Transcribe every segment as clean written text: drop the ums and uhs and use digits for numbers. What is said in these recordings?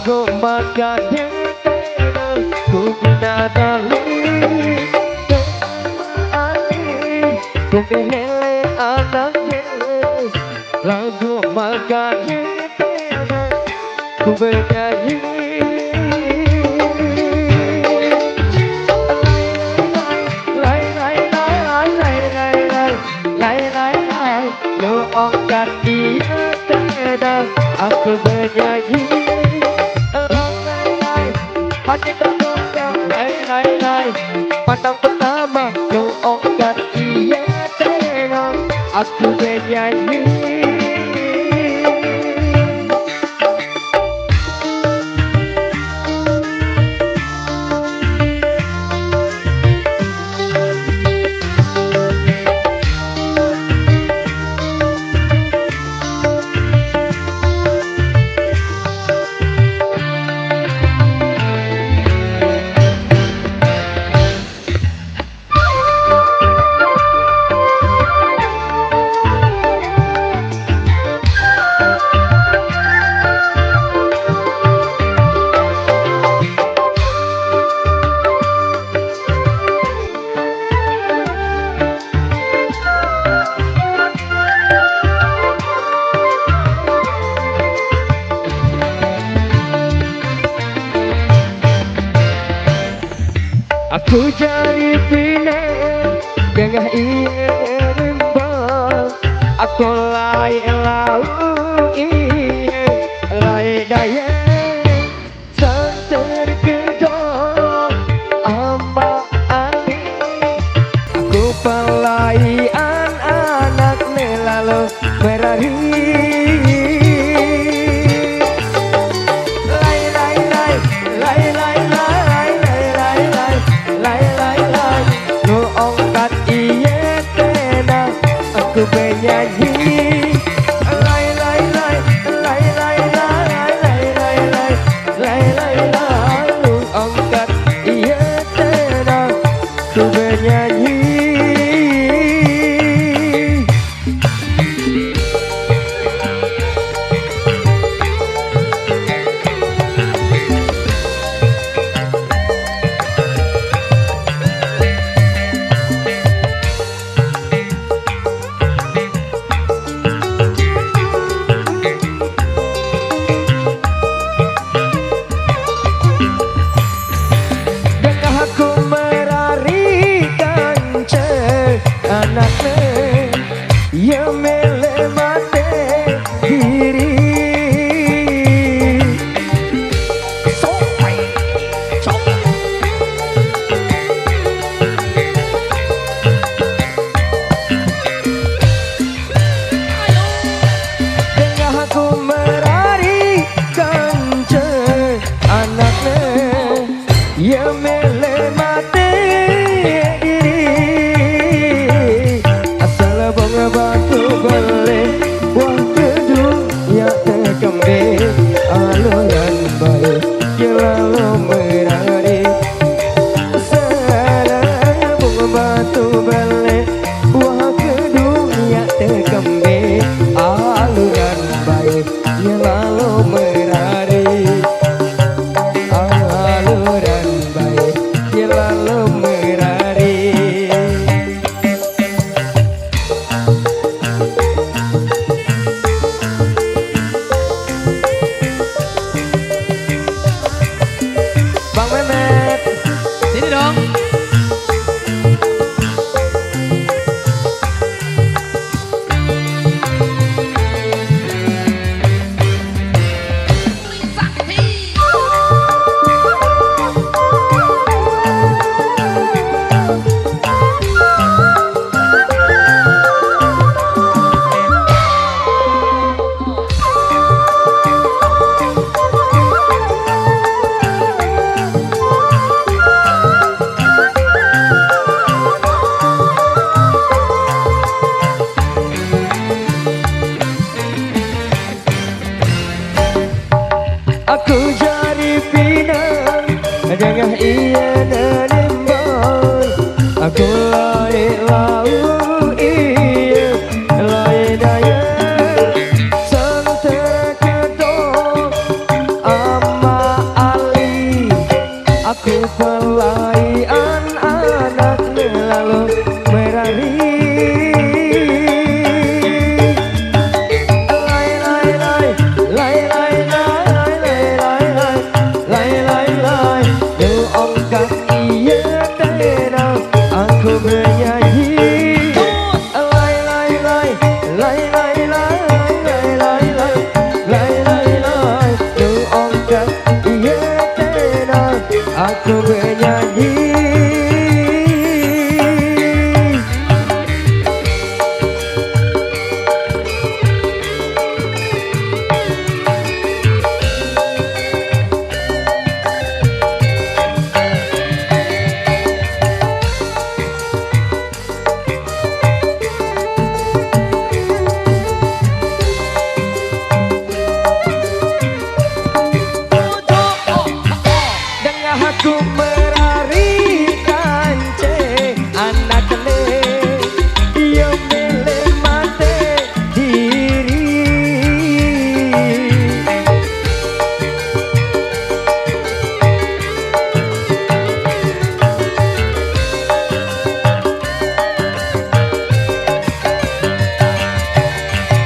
lagu makanya ku nadali ku hele anaknya lagu makanya ku bernyanyi lu angkat dia tidak aku bernyanyi hati tertunggang pandang pertama lu angkat dia tidak aku bernyanyi aku jadi pinang gagah iya rembang aku lai lau iya lai daya santer kedok amba ani aku palai anak lalu berari aku bernyanyi lu angkat iya tenang aku bernyanyi ya mele mate diri sopai tengah aku merari kanca anaknya ya mele mate batu balik buah kedung yang terkembang alunan baik selalu merari sarang bunga batu balik buah kedung yang terkembang alunan baik selalu merari alunan baik selalu merari. Bang Mehmet, sini dong. Aku jadi pinang dengan ia nembang aku lai lau iya lai daya sang terketok ama aku pelaian anak lalu merari. Aku bernyanyi lay lay lay lay lay lay lay lay lay lay lay lu angkat iya tenang aku bernyanyi. Aku merari kance anak le yo mele mate diri.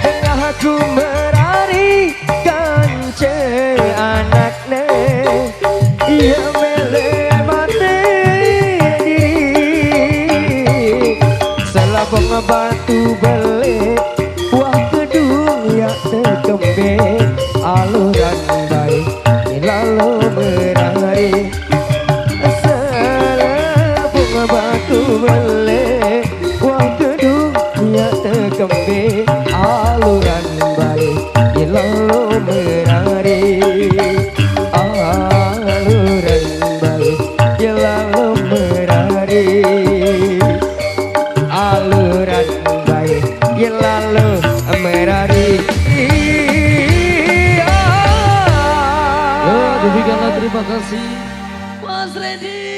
Dengan aku merari kance anak le yo batu balik wah kedung ya terkembe aluran baik lalu merari selapung batu balik wah kedung ya terkembe aluran baik lalu merari aluran baik lalu merari aluran baik yang lalu merari. Demikianlah terima kasih Mas Reddy.